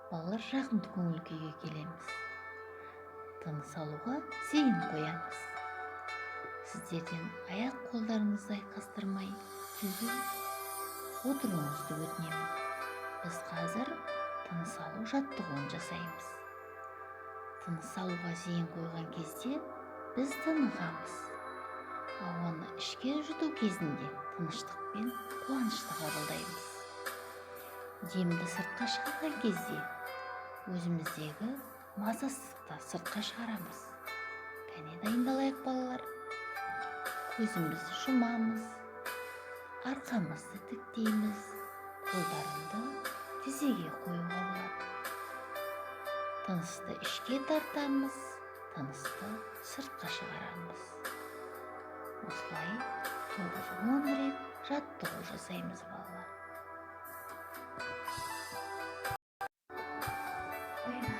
балалар жағымды көңіл күйге келеміз. Тыныс алуға зейін қоямыз. Сіздерден аяқ-қолдарыңызды айқастырмай түзу отыруыңызды өтінемін. Біз қазір тыныс алу жаттығуын жасаймыз. Тыныс алуға зейін қойған кезде біз тынығамыз. Ауаны ішке жұту кезінде тыныштық пен қуанышты қабылдаймыз. Демді сыртқа шығарған кезде өзіміздегі мазасыздықты сыртқа шығарамыз. Кәне дайындалайық балалар. Көзімізді жұмамыз, арқамызды тіктейміз, қолдарымды тізеге қоюға болады. Тынысты ішке тартамыз, тынысты сыртқа шығарамыз. Осылай 9-10 рет жаттығу жасаймыз балалар.